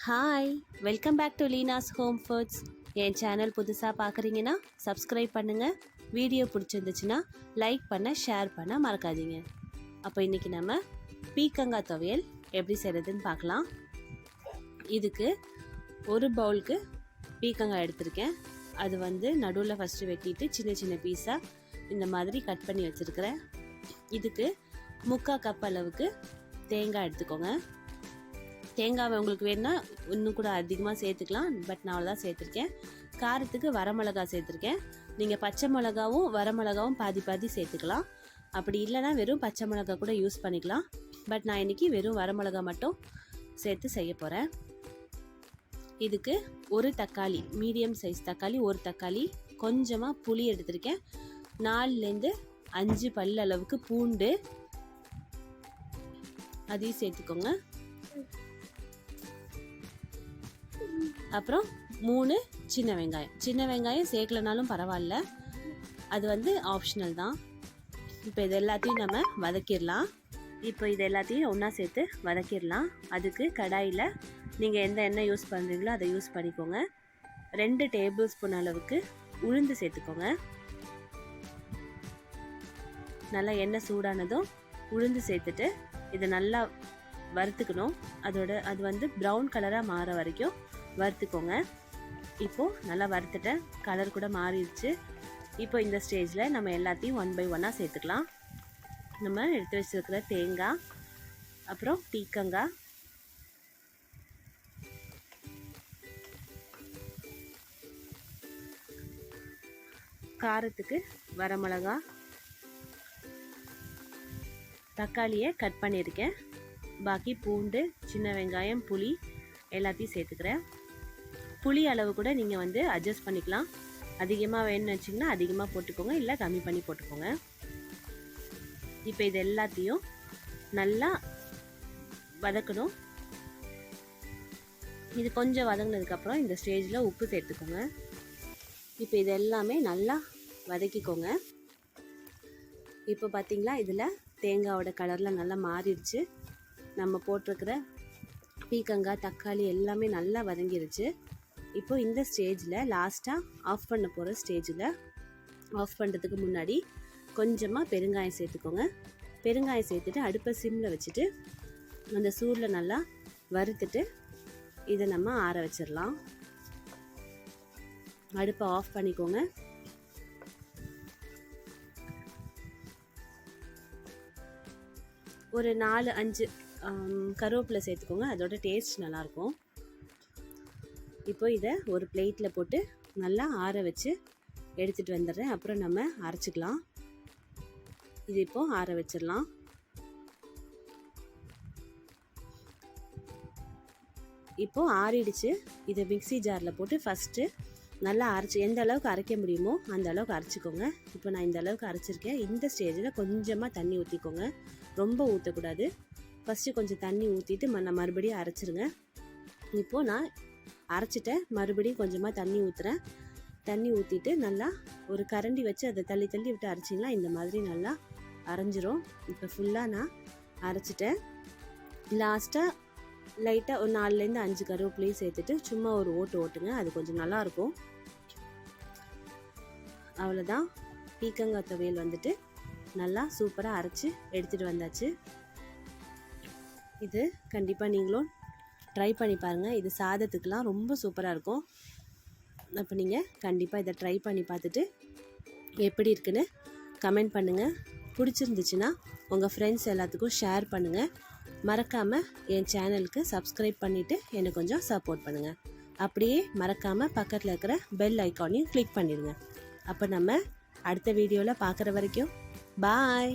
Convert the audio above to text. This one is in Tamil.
Hi, welcome back to Leena's home foods. என் சேனல் புதுசாக பார்க்குறீங்கன்னா சப்ஸ்கிரைப் பண்ணுங்கள். வீடியோ பிடிச்சிருந்துச்சுன்னா லைக் பண்ண, ஷேர் பண்ண மறக்காதீங்க. அப்போ இன்றைக்கி நம்ம பீக்கங்காய் துவையல் எப்படி செய்கிறதுன்னு பார்க்கலாம். இதுக்கு ஒரு பவுலுக்கு பீக்கங்காய் எடுத்திருக்கேன். அது நடுவில் ஃபஸ்ட்டு வெட்டிட்டு சின்ன சின்ன பீஸாக இந்த மாதிரி கட் பண்ணி வச்சுருக்கிறேன். இதுக்கு 3/4 கப் அளவுக்கு தேங்காய் எடுத்துக்கோங்க. தேங்காவை உங்களுக்கு வேணுன்னா இன்னும் கூட அதிகமாக சேர்த்துக்கலாம், பட் நான் அவ்வளோதான் சேர்த்துருக்கேன். காரத்துக்கு வரமிளகா சேர்த்துருக்கேன். நீங்கள் பச்சை மிளகாவும் வரமிளகாவும் பாதி பாதி சேர்த்துக்கலாம். அப்படி இல்லைனா வெறும் பச்சை மிளகா கூட யூஸ் பண்ணிக்கலாம். பட் நான் இன்றைக்கி வெறும் வரமிளகா மட்டும் சேர்த்து செய்ய போகிறேன். இதுக்கு ஒரு தக்காளி, மீடியம் சைஸ் தக்காளி, ஒரு தக்காளி, கொஞ்சமாக புளி எடுத்திருக்கேன். 4லேருந்து 5 பல் அளவுக்கு பூண்டு அதையும் சேர்த்துக்கோங்க. அப்புறம் 3 சின்ன வெங்காயம். சின்ன வெங்காயம் சேர்க்கலனாலும் பரவாயில்ல, அது ஆப்ஷனல் தான். இப்போ இது எல்லாத்தையும் நம்ம வதக்கிடலாம். இப்போ இது எல்லாத்தையும் ஒன்றா சேர்த்து வதக்கிடலாம். அதுக்கு கடாயில் நீங்கள் எந்த எண்ணெய் யூஸ் பண்ணுறீங்களோ அதை யூஸ் பண்ணிக்கோங்க. 2 டேபிள் ஸ்பூன் அளவுக்கு உளுந்து சேர்த்துக்கோங்க. நல்லா எண்ணெய் சூடானதும் உளுந்து சேர்த்துட்டு இதை நல்லா வறுத்துக்கணும். அது ப்ரௌன் கலராக மாற வரைக்கும் வறுத்துக்கோங்க. இப்போது நல்லா வறுத்துட்டேன், கலர் கூட மாறிடுச்சு. இப்போ இந்த ஸ்டேஜில் நம்ம எல்லாத்தையும் 1 by 1 சேர்த்துக்கலாம். நம்ம எடுத்து வச்சுருக்கிற தேங்காய், அப்புறம் பீக்கங்காய், காரத்துக்கு வரமிளகா, தக்காளியை கட் பண்ணியிருக்கேன், பாக்கி பூண்டு, சின்ன வெங்காயம், புளி எல்லாத்தையும் சேர்த்துக்கிறேன். புளி அளவு கூட நீங்கள் அட்ஜஸ்ட் பண்ணிக்கலாம். அதிகமாக வேணும்னு வச்சிங்கன்னா அதிகமாக போட்டுக்கோங்க, இல்லை கம்மி பண்ணி போட்டுக்கோங்க. இப்போ இது எல்லாத்தையும் நல்லா வதக்கணும். இது கொஞ்சம் வதங்கினதுக்கப்புறம் இந்த ஸ்டேஜில் உப்பு சேர்த்துக்கோங்க. இப்போ இது எல்லாமே நல்லா வதக்கிக்கோங்க. இப்போ பார்த்திங்களா, இதில் தேங்காயோட கலரில் நல்லா மாறிடுச்சு. நம்ம போட்டிருக்கிற பீக்கங்காய், தக்காளி எல்லாமே நல்லா வதங்கிருச்சு. இப்போ இந்த ஸ்டேஜில் லாஸ்ட்டாக ஆஃப் பண்ண போகிற ஸ்டேஜில் ஆஃப் பண்ணுறதுக்கு முன்னாடி கொஞ்சமாக பெருங்காயம் சேர்த்துக்கோங்க. பெருங்காயம் சேர்த்துட்டு அடுப்பை சிம்மில் வச்சுட்டு அந்த சூடில் நல்லா வறுத்துட்டு இதை நம்ம ஆற வச்சிடலாம். அடுப்பை ஆஃப் பண்ணிக்கோங்க. ஒரு 4-5 கருவேப்பிலை சேர்த்துக்கோங்க, அதோட டேஸ்ட் நல்லாயிருக்கும். இப்போ இதை ஒரு பிளேட்டில் போட்டு நல்லா ஆற வச்சு எடுத்துகிட்டு வந்துடுறேன். அப்புறம் நம்ம அரைச்சிக்கலாம். இது இப்போது ஆற வச்சிடலாம். இப்போது ஆறிடுச்சு. இதை மிக்ஸி ஜாரில் போட்டு ஃபஸ்ட்டு நல்லா அரைச்சி, எந்த அளவுக்கு அரைக்க முடியுமோ அந்த அளவுக்கு அரைச்சிக்கோங்க. இப்போ நான் இந்த அளவுக்கு அரைச்சிருக்கேன். இந்த ஸ்டேஜில் கொஞ்சமாக தண்ணி ஊற்றிக்கோங்க, ரொம்ப ஊற்றக்கூடாது. ஃபஸ்ட்டு கொஞ்சம் தண்ணி ஊற்றிட்டு நான் மறுபடியும் அரைச்சிருங்க. இப்போது நான் அரைச்சிட்டேன், மறுபடியும் கொஞ்சமாக தண்ணி ஊற்றுறேன். தண்ணி ஊற்றிட்டு நல்லா ஒரு கரண்டி வச்சு அதை தள்ளி தள்ளி விட்டு அரைச்சிங்கன்னா இந்த மாதிரி நல்லா அரைஞ்சிரும். இப்போ ஃபுல்லாக நான் அரைச்சிட்டேன். லாஸ்ட்டாக லைட்டாக ஒரு 4லேருந்து 5 கருவேப்பிலையும் சேர்த்துட்டு சும்மா ஒரு ஓட்டுங்க, அது கொஞ்சம் நல்லாயிருக்கும். அவ்வளோதான், பீக்கங்காய் துவையல் நல்லா சூப்பராக அரைச்சி எடுத்துகிட்டு வந்தாச்சு. இது கண்டிப்பாக நீங்களும் ட்ரை பண்ணி பாருங்கள். இது சாதத்துக்கெலாம் ரொம்ப சூப்பராக இருக்கும். அப்போ நீங்கள் கண்டிப்பாக இதை ட்ரை பண்ணி பார்த்துட்டு எப்படி இருக்குன்னு கமெண்ட் பண்ணுங்கள். பிடிச்சிருந்துச்சுன்னா உங்கள் ஃப்ரெண்ட்ஸ் எல்லாத்துக்கும் ஷேர் பண்ணுங்கள். மறக்காமல் என் சேனலுக்கு சப்ஸ்கிரைப் பண்ணிவிட்டு எனக்கு கொஞ்சம் சப்போர்ட் பண்ணுங்கள். அப்படியே மறக்காமல் பக்கத்தில் இருக்கிற பெல் ஐக்கானையும் கிளிக் பண்ணிடுங்க. அப்போ நம்ம அடுத்த வீடியோவில் பார்க்குற வரைக்கும் பாய்.